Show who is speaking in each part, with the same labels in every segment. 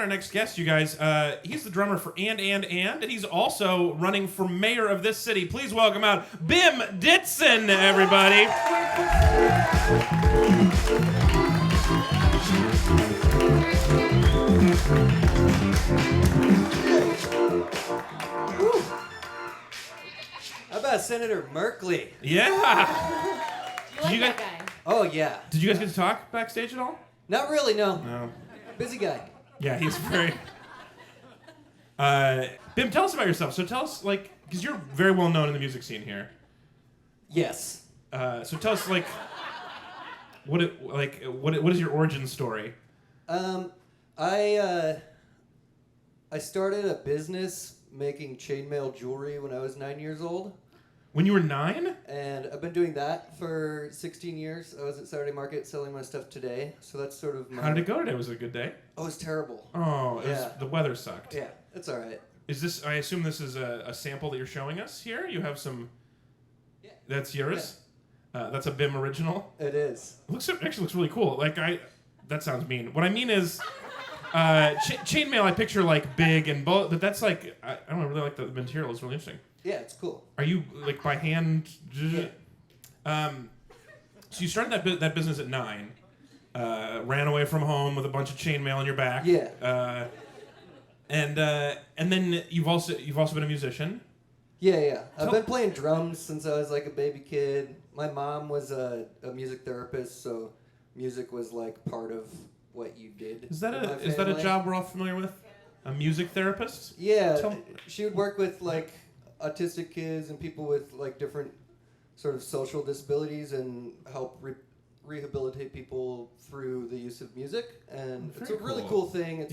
Speaker 1: our next guest, you guys. He's the drummer for and he's also running for mayor of this city. Please welcome out Bim Ditson, everybody.
Speaker 2: How about Senator Merkley?
Speaker 1: Yeah.
Speaker 3: You like that guy?
Speaker 2: Oh, yeah.
Speaker 1: Did you guys get to talk backstage at all?
Speaker 2: Not really, no.
Speaker 1: No.
Speaker 2: Busy guy.
Speaker 1: Yeah, he's very... Bim, tell us about yourself. So tell us, like, because you're very well known in the music scene here.
Speaker 2: Yes.
Speaker 1: So tell us, like, what is your origin story?
Speaker 2: I started a business making chainmail jewelry when I was 9 years old.
Speaker 1: When you were 9?
Speaker 2: And I've been doing that for 16 years. I was at Saturday Market selling my stuff today. So that's sort of my...
Speaker 1: How did it go today? Was it a good day?
Speaker 2: Oh, it was terrible.
Speaker 1: Oh,
Speaker 2: Yeah.
Speaker 1: The weather sucked.
Speaker 2: Yeah, it's all right.
Speaker 1: Is this, I assume this is a sample that you're showing us here? You have some...
Speaker 2: Yeah.
Speaker 1: That's yours? Yeah. That's a Bim original?
Speaker 2: It is.
Speaker 1: Actually looks really cool. That sounds mean. What I mean is... chainmail, I picture like big and but that's like I don't know, really like the material. It's really interesting.
Speaker 2: Yeah, it's cool.
Speaker 1: Are you like by hand?
Speaker 2: Yeah.
Speaker 1: So you started that business at 9. Ran away from home with a bunch of chainmail on your back.
Speaker 2: Yeah.
Speaker 1: And then you've also been a musician.
Speaker 2: Yeah. I've been playing drums since I was like a baby kid. My mom was a music therapist, so music was like part of what you did.
Speaker 1: Is that a job we're all familiar with? A music therapist?
Speaker 2: Yeah, she would work with like autistic kids and people with like different sort of social disabilities and help rehabilitate people through the use of music. And it's a really cool thing.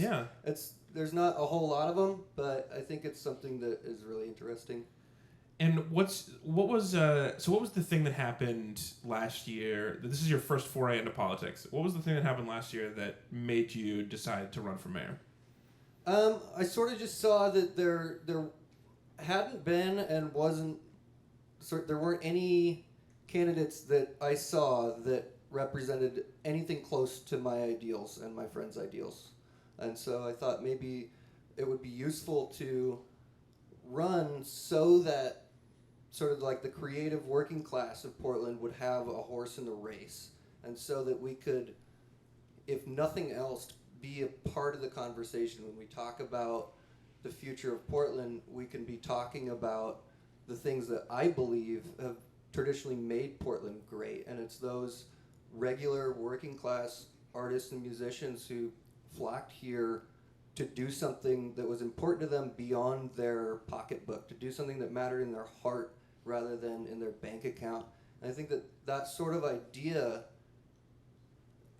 Speaker 2: There's not a whole lot of them, but I think it's something that is really interesting.
Speaker 1: And what was the thing that happened last year? This is your first foray into politics. What was the thing that happened last year that made you decide to run for mayor?
Speaker 2: I sort of just saw that there hadn't been and wasn't there weren't any candidates that I saw that represented anything close to my ideals and my friends' ideals. And so I thought maybe it would be useful to run so that sort of like the creative working class of Portland would have a horse in the race, and so that we could, if nothing else, be a part of the conversation. When we talk about the future of Portland, we can be talking about the things that I believe have traditionally made Portland great, and it's those regular working class artists and musicians who flocked here to do something that was important to them beyond their pocketbook, to do something that mattered in their heart rather than in their bank account. And I think that sort of idea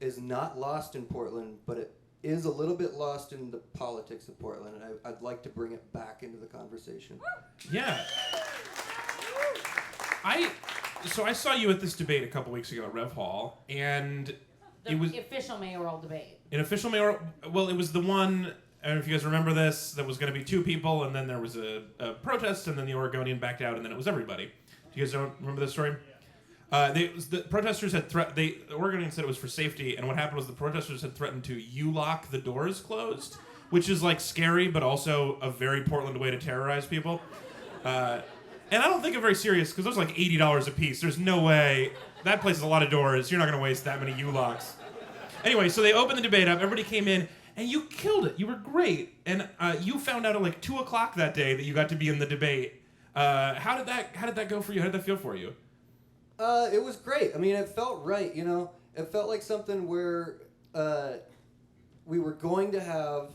Speaker 2: is not lost in Portland, but it is a little bit lost in the politics of Portland, and I'd like to bring it back into the conversation.
Speaker 1: Yeah. So I saw you at this debate a couple weeks ago at Rev Hall, and it was...
Speaker 3: The official mayoral debate.
Speaker 1: An official mayoral... Well, it was the one... I don't know if you guys remember this. That was going to be 2 people, and then there was a protest, and then the Oregonian backed out, and then it was everybody. Do you guys don't remember this story? The protesters had the Oregonian said it was for safety, and what happened was the protesters had threatened to U-lock the doors closed, which is like scary, but also a very Portland way to terrorize people. And I don't think it very serious because those are like $80 a piece. There's no way that place is a lot of doors. You're not going to waste that many U-locks. Anyway, so they opened the debate up. Everybody came in. And you killed it. You were great. And you found out at like 2 o'clock that day that you got to be in the debate. How did that go for you? How did that feel for you?
Speaker 2: It was great. I mean, it felt right. You know, it felt like something where we were going to have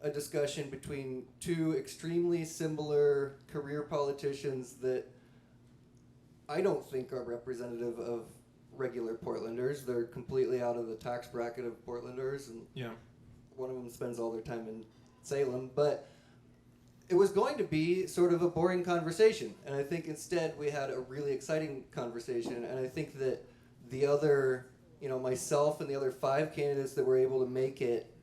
Speaker 2: a discussion between 2 extremely similar career politicians that I don't think are representative of regular Portlanders. They're completely out of the tax bracket of Portlanders, and
Speaker 1: yeah.
Speaker 2: One of them spends all their time in Salem, but it was going to be sort of a boring conversation, and I think instead we had a really exciting conversation, and I think that the other, myself and the other 5 candidates that were able to make it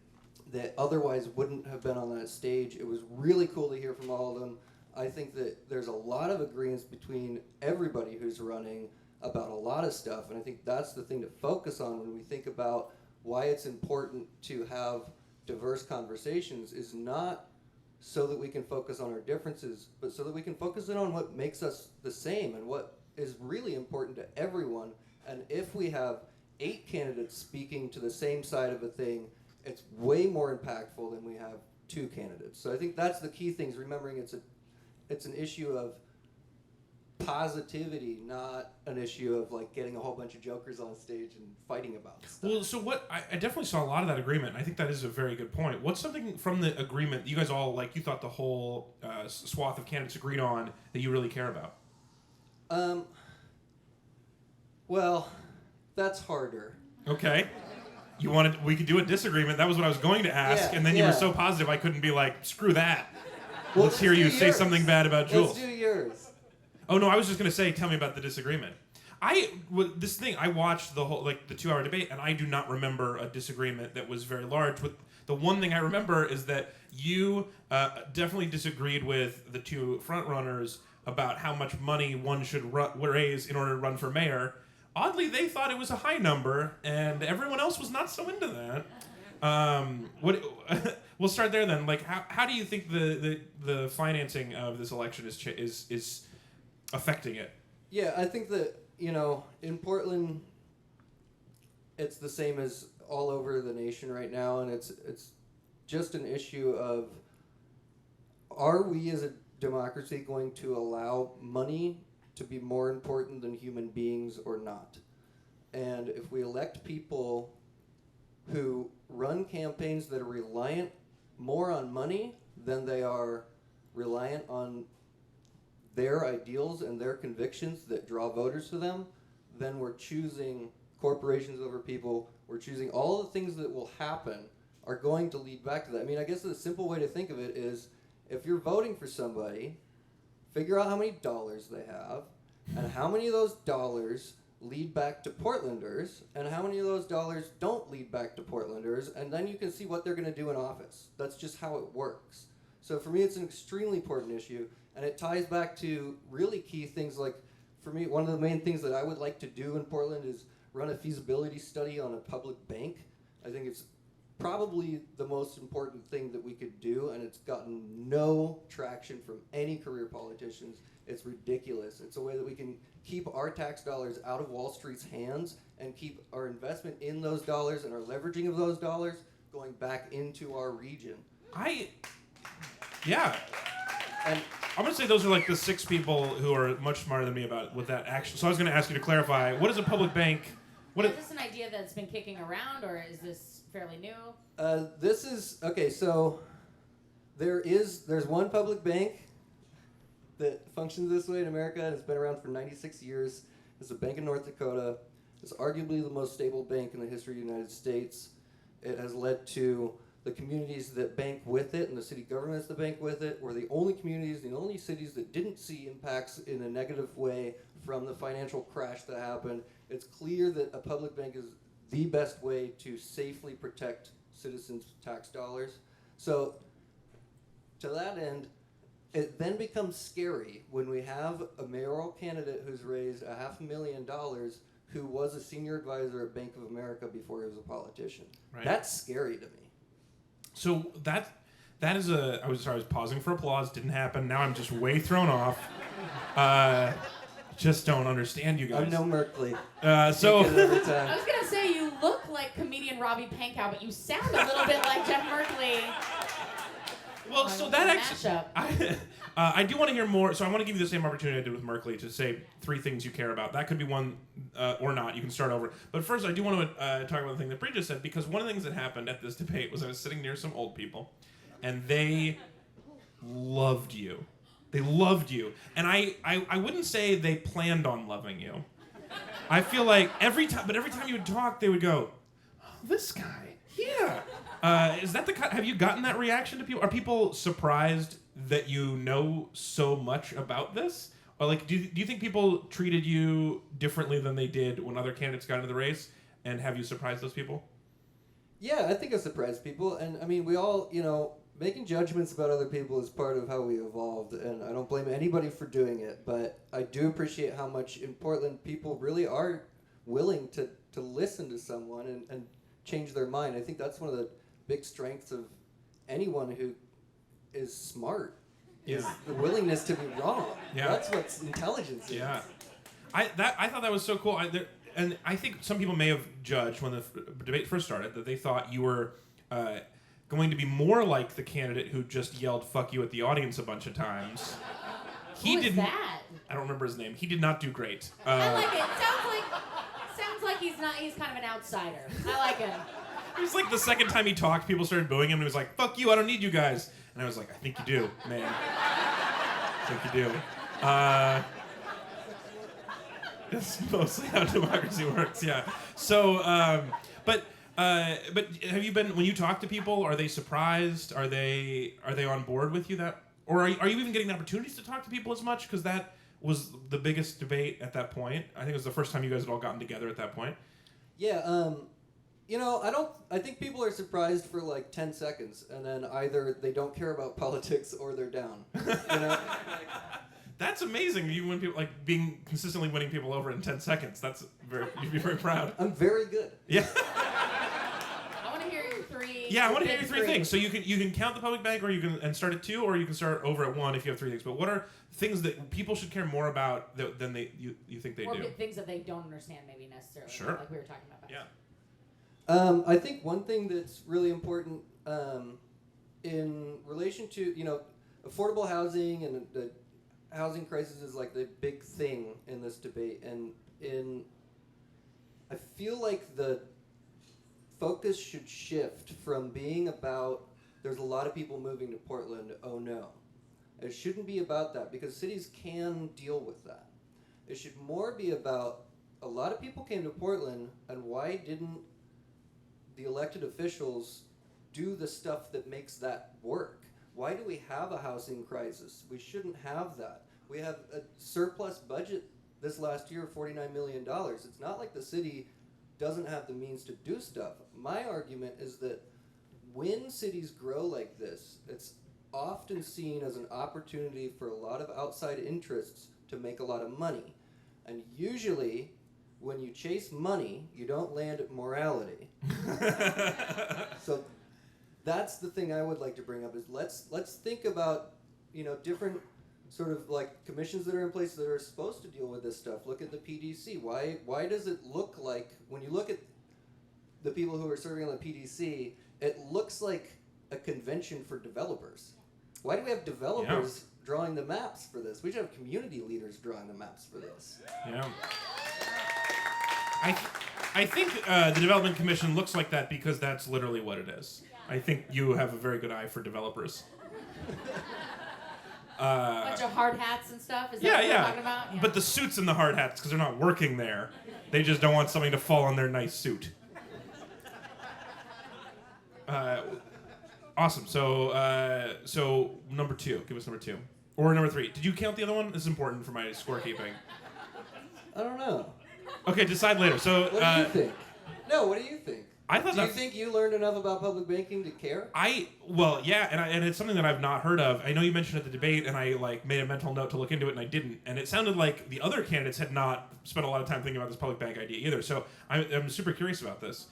Speaker 2: that otherwise wouldn't have been on that stage, it was really cool to hear from all of them. I think that there's a lot of agreements between everybody who's running about a lot of stuff, and I think that's the thing to focus on when we think about why it's important to have diverse conversations is not so that we can focus on our differences, but so that we can focus in on what makes us the same and what is really important to everyone. And if we have 8 candidates speaking to the same side of a thing, it's way more impactful than we have 2 candidates. So I think that's the key thing, is remembering it's an issue of positivity, not an issue of like getting a whole bunch of jokers on stage and fighting about stuff.
Speaker 1: Well, so what I definitely saw a lot of that agreement. I think that is a very good point. What's something from the agreement you guys all like? You thought the whole swath of candidates agreed on that you really care about?
Speaker 2: Well, that's harder.
Speaker 1: Okay. We could do a disagreement. That was what I was going to ask,
Speaker 2: Yeah,
Speaker 1: and then you were
Speaker 2: yeah.
Speaker 1: so positive I couldn't be like, screw that.
Speaker 2: Well,
Speaker 1: Let's hear
Speaker 2: do
Speaker 1: you say
Speaker 2: yours.
Speaker 1: something bad about Jules.
Speaker 2: Let's do yours.
Speaker 1: Oh no, I was just gonna say, tell me about the disagreement. I watched the whole the 2-hour debate, and I do not remember a disagreement that was very large. With the one thing I remember is that you definitely disagreed with the 2 frontrunners about how much money one should raise in order to run for mayor. Oddly, they thought it was a high number, and everyone else was not so into that. We'll start there then. Like, how do you think the financing of this election is affecting it?
Speaker 2: Yeah, I think that, in Portland, it's the same as all over the nation right now, and it's just an issue of, are we as a democracy going to allow money to be more important than human beings or not? And if we elect people who run campaigns that are reliant more on money than they are reliant on their ideals and their convictions that draw voters to them, then we're choosing corporations over people. We're choosing all the things that will happen are going to lead back to that. I mean, I guess the simple way to think of it is, if you're voting for somebody, figure out how many dollars they have, and how many of those dollars lead back to Portlanders, and how many of those dollars don't lead back to Portlanders, and then you can see what they're going to do in office. That's just how it works. So for me, it's an extremely important issue, and it ties back to really key things like, for me, one of the main things that I would like to do in Portland is run a feasibility study on a public bank. I think it's probably the most important thing that we could do, and it's gotten no traction from any career politicians. It's ridiculous. It's a way that we can keep our tax dollars out of Wall Street's hands and keep our investment in those dollars and our leveraging of those dollars going back into our region.
Speaker 1: Yeah.
Speaker 2: And
Speaker 1: I'm going to say those are like the 6 people who are much smarter than me about what that action. So I was going to ask you to clarify, what is a public bank?
Speaker 3: Is this an idea that's been kicking around, or is this fairly new?
Speaker 2: This is, okay, so there's one public bank that functions this way in America, and it's been around for 96 years. It's a bank in North Dakota. It's arguably the most stable bank in the history of the United States. It has led to the communities that bank with it and the city governments that bank with it were the only communities, the only cities that didn't see impacts in a negative way from the financial crash that happened. It's clear that a public bank is the best way to safely protect citizens' tax dollars. So to that end, it then becomes scary when we have a mayoral candidate who's raised $500,000 who was a senior advisor at Bank of America before he was a politician.
Speaker 1: Right.
Speaker 2: That's scary to me.
Speaker 1: So that is I was pausing for applause, didn't happen. Now I'm just way thrown off. Just don't understand you guys.
Speaker 2: I'm no Merkley.
Speaker 1: So
Speaker 2: Every time.
Speaker 3: I was gonna say you look like comedian Robbie Pankow, but you sound a little bit like Jeff Merkley.
Speaker 1: well, so that actually,
Speaker 3: Mashup.
Speaker 1: I do want to hear more. So I want to give you the same opportunity I did with Merkley to say 3 things you care about. That could be one or not. You can start over. But first, I do want to talk about the thing that Bree just said, because one of the things that happened at this debate was I was sitting near some old people, and they loved you. They loved you. And I wouldn't say they planned on loving you. I feel like every time you would talk, they would go, oh, this guy, yeah. Is that have you gotten that reaction to people? Are people surprised that you know so much about this? Or like, do you think people treated you differently than they did when other candidates got into the race? And have you surprised those people?
Speaker 2: Yeah, I think I surprised people. And I mean, we all, making judgments about other people is part of how we evolved, and I don't blame anybody for doing it, but I do appreciate how much in Portland people really are willing to listen to someone and change their mind. I think that's one of the big strengths of anyone who is smart is
Speaker 1: Yeah.
Speaker 2: the willingness to be wrong.
Speaker 1: Yeah.
Speaker 2: That's what intelligence is.
Speaker 1: Yeah, I thought that was so cool. And I think some people may have judged when the debate first started that they thought you were going to be more like the candidate who just yelled "fuck you" at the audience a bunch of times.
Speaker 3: Who is that?
Speaker 1: I don't remember his name. He did not do great.
Speaker 3: I like it. Sounds like he's not. He's kind of an outsider. I like him.
Speaker 1: It was like the second time he talked, people started booing him, and he was like, "Fuck you! I don't need you guys." And I was like, "I think you do, man. I think you do." That's mostly how democracy works. Yeah. So, but have you been when you talk to people? Are they surprised? Are they on board with you? Or are you even getting opportunities to talk to people as much? Because that was the biggest debate at that point. I think it was the first time you guys had all gotten together at that point.
Speaker 2: Yeah, I think people are surprised for like 10 seconds, and then either they don't care about politics or they're down. You know?
Speaker 1: That's amazing. You win people, like being consistently winning people over in 10 seconds. You'd be very proud.
Speaker 2: I'm very good.
Speaker 1: Yeah.
Speaker 3: I want to hear your three.
Speaker 1: Yeah, I want to hear your three things. So you can count the public bank, or you can start at 2, or you can start over at 1 if you have 3 things. But what are things that people should care more about than you think they
Speaker 3: or
Speaker 1: do?
Speaker 3: things that they don't understand, maybe necessarily.
Speaker 1: Sure.
Speaker 3: Like we were talking about.
Speaker 1: Yeah.
Speaker 2: I think one thing that's really important in relation to, affordable housing and the housing crisis is like the big thing in this debate. And I feel like the focus should shift from being about there's a lot of people moving to Portland, oh no. It shouldn't be about that because cities can deal with that. It should more be about a lot of people came to Portland, and why didn't the elected officials do the stuff that makes that work? Why do we have a housing crisis? We shouldn't have that. We have a surplus budget this last year of $49 million. It's not like the city doesn't have the means to do stuff. My argument is that when cities grow like this, it's often seen as an opportunity for a lot of outside interests to make a lot of money. And usually, when you chase money, you don't land at morality. So that's the thing I would like to bring up is let's think about different sort of like commissions that are in place that are supposed to deal with this stuff. Look at the PDC. Why does it look like when you look at the people who are serving on the PDC, it looks like a convention for developers? Why do we have developers drawing the maps for this? We should have community leaders drawing the maps for this.
Speaker 1: Yeah. I think the Development Commission looks like that because that's literally what it is. I think you have a very good eye for developers.
Speaker 3: Bunch of hard hats and stuff. Is that
Speaker 1: Yeah,
Speaker 3: what
Speaker 1: yeah.
Speaker 3: we're talking about? Yeah.
Speaker 1: But the suits and the hard hats because they're not working there. They just don't want something to fall on their nice suit. Awesome. So number 2. Give us number 2. Or number 3. Did you count the other one? This is important for my scorekeeping.
Speaker 2: I don't know.
Speaker 1: Okay, decide later. So
Speaker 2: What do you think? No, what do you think?
Speaker 1: I thought
Speaker 2: Do you think you learned enough about public banking to care?
Speaker 1: and it's something that I've not heard of. I know you mentioned at the debate, and I made a mental note to look into it, and I didn't. And it sounded like the other candidates had not spent a lot of time thinking about this public bank idea either. So I'm super curious about this,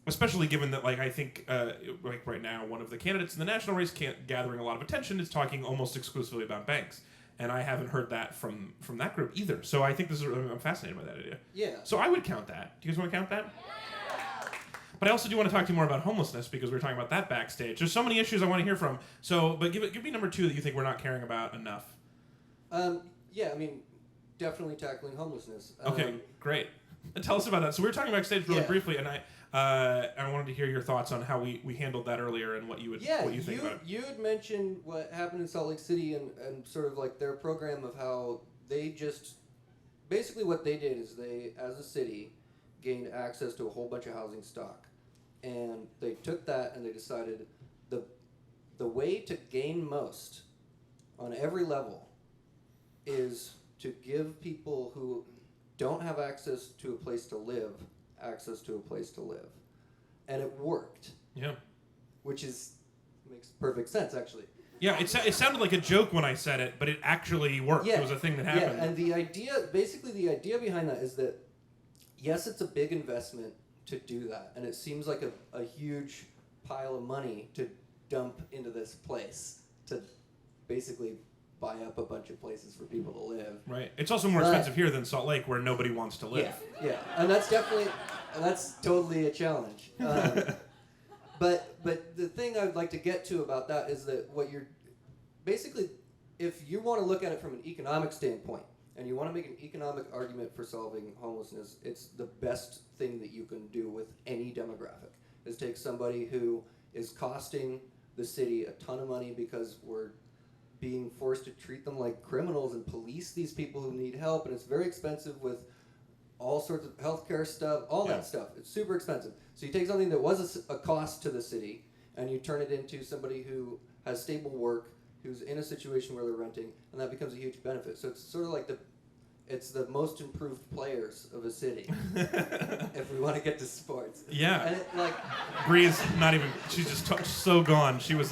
Speaker 1: especially given that I think right now one of the candidates in the national race gathering a lot of attention is talking almost exclusively about banks. And I haven't heard that from that group either. So I think I'm fascinated by that idea.
Speaker 2: Yeah.
Speaker 1: So I would count that. Do you guys want to count that? But I also do want to talk to you more about homelessness because we were talking about that backstage. There's so many issues I want to hear from. So, but give me number 2 that you think we're not caring about enough.
Speaker 2: Yeah, I mean, definitely tackling homelessness.
Speaker 1: Okay, great. Tell us about that. So we were talking backstage really
Speaker 2: Yeah.
Speaker 1: briefly, and I wanted to hear your thoughts on how we handled that earlier and what you think about it.
Speaker 2: You had mentioned what happened in Salt Lake City and sort of like their program of how they just basically what they did is they, as a city, gained access to a whole bunch of housing stock. And they took that and they decided the way to gain most on every level is to give people who don't have access to a place to live access to a place to live. And it worked.
Speaker 1: Yeah.
Speaker 2: Which makes perfect sense, actually.
Speaker 1: Yeah, it sounded like a joke when I said it, but it actually worked.
Speaker 2: Yeah.
Speaker 1: It was a thing that happened.
Speaker 2: Yeah, and the idea behind that is that, yes, it's a big investment to do that, and it seems like a huge pile of money to dump into this place to basically buy up a bunch of places for people to live.
Speaker 1: Right. It's also more expensive here than Salt Lake, where nobody wants to live.
Speaker 2: Yeah, and that's totally a challenge. But the thing I'd like to get to about that is that what you're basically, if you want to look at it from an economic standpoint, and you want to make an economic argument for solving homelessness, it's the best thing that you can do with any demographic, is take somebody who is costing the city a ton of money because we're being forced to treat them like criminals and police these people who need help, and it's very expensive with all sorts of healthcare stuff, all that stuff. It's super expensive. So you take something that was a cost to the city, and you turn it into somebody who has stable work, who's in a situation where they're renting, and that becomes a huge benefit. So it's sort of like it's the most improved players of a city, if we want to get to sports.
Speaker 1: Yeah.
Speaker 2: And it, like,
Speaker 1: Bree's not even, she's just so gone. She was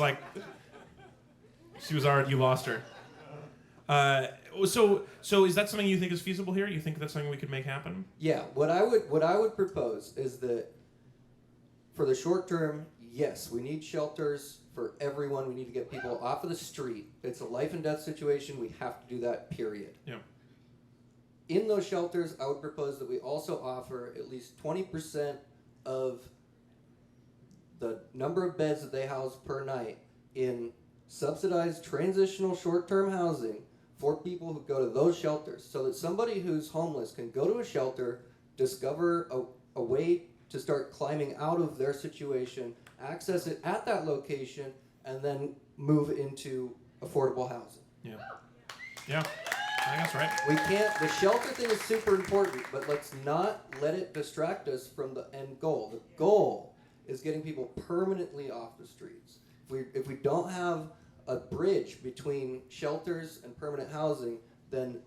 Speaker 1: already, you lost her. So is that something you think is feasible here? You think that's something we could make happen?
Speaker 2: Yeah, what I would propose is that for the short term, yes, we need shelters for everyone. We need to get people off of the street. It's a life and death situation. We have to do that, period.
Speaker 1: Yeah.
Speaker 2: In those shelters, I would propose that we also offer at least 20% of the number of beds that they house per night in subsidized transitional short-term housing for people who go to those shelters, so that somebody who's homeless can go to a shelter, discover a way to start climbing out of their situation, access it at that location, and then move into affordable housing.
Speaker 1: Yeah. Yeah. I guess right.
Speaker 2: We can't, the shelter thing is super important, but let's not let it distract us from the end goal. The goal is getting people permanently off the streets. If we don't have a bridge between shelters and permanent housing, then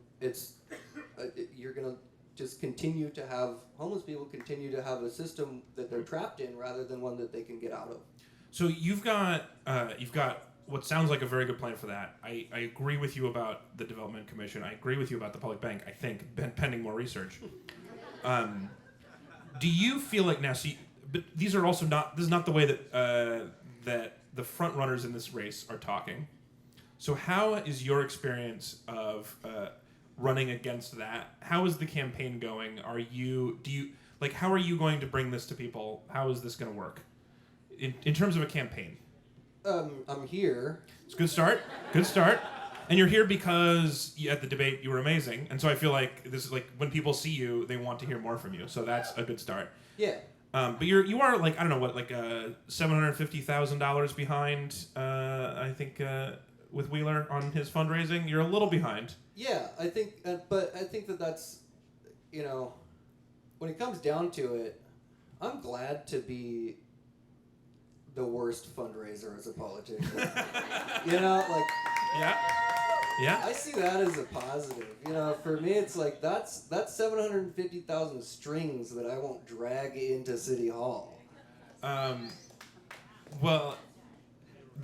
Speaker 2: you're going to just continue to have homeless people continue to have a system that they're trapped in rather than one that they can get out of.
Speaker 1: So you've got what sounds like a very good plan for that. I agree with you about the Development Commission. I agree with you about the public bank, I think, pending more research. Do you feel like now, but these are also this is not the way that the front runners in this race are talking. So how is your experience of running against that? How is the campaign going? How are you going to bring this to people? How is this going to work in terms of a campaign?
Speaker 2: I'm here.
Speaker 1: It's a good start. Good start. And you're here because at the debate you were amazing. And so I feel like this is like when people see you, they want to hear more from you. So that's a good start.
Speaker 2: Yeah.
Speaker 1: But you are like, I don't know what, like $750,000 behind, I think, with Wheeler on his fundraising. You're a little behind.
Speaker 2: Yeah, I think, but I think that's, when it comes down to it, I'm glad to be the worst fundraiser as a politician.
Speaker 1: Yeah.
Speaker 2: I see that as a positive. For me, it's like that's 750,000 strings that I won't drag into City Hall.
Speaker 1: Well,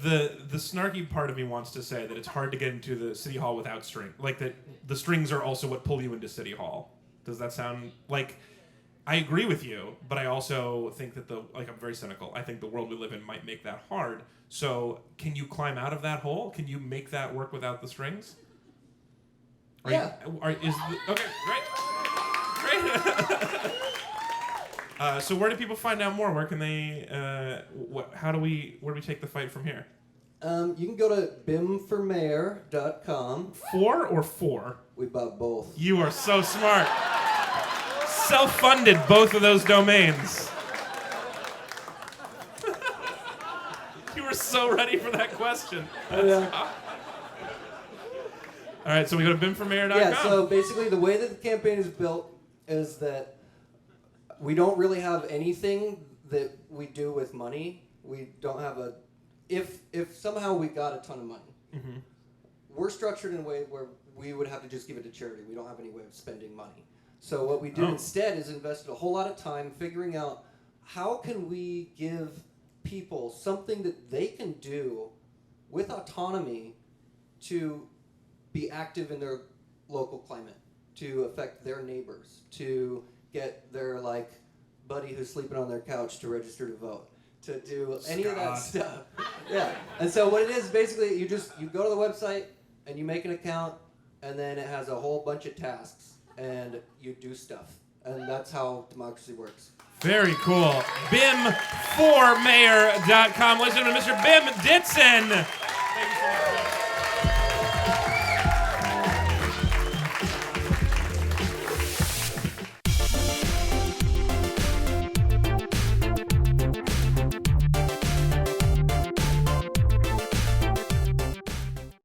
Speaker 1: the snarky part of me wants to say that it's hard to get into the City Hall without string. Like that the strings are also what pull you into City Hall. Does that sound like? I agree with you, but I also think that I'm very cynical. I think the world we live in might make that hard. So, can you climb out of that hole? Can you make that work without the strings?
Speaker 2: Yeah.
Speaker 1: Okay, great. So, where do people find out more? Where can they? Where do we take the fight from here?
Speaker 2: You can go to bimformayor.com.
Speaker 1: 4 or 4?
Speaker 2: We bought both.
Speaker 1: You are so smart. Self-funded both of those domains. You were so ready for that question.
Speaker 2: Yeah.
Speaker 1: All right, so we go to bimformayor.com.
Speaker 2: Yeah, so basically the way that the campaign is built is that we don't really have anything that we do with money. We don't have if somehow we got a ton of money,
Speaker 1: mm-hmm.
Speaker 2: we're structured in a way where we would have to just give it to charity. We don't have any way of spending money. So what we do instead is invested a whole lot of time figuring out how can we give people something that they can do with autonomy to be active in their local climate, to affect their neighbors, to get their buddy who's sleeping on their couch to register to vote. to do any of that stuff. Yeah. And so what it is, basically, you go to the website and you make an account, and then it has a whole bunch of tasks, and you do stuff. And that's how democracy works.
Speaker 1: Very cool. BIM4mayor.com. Ladies and gentlemen, Mr. Bim Ditson.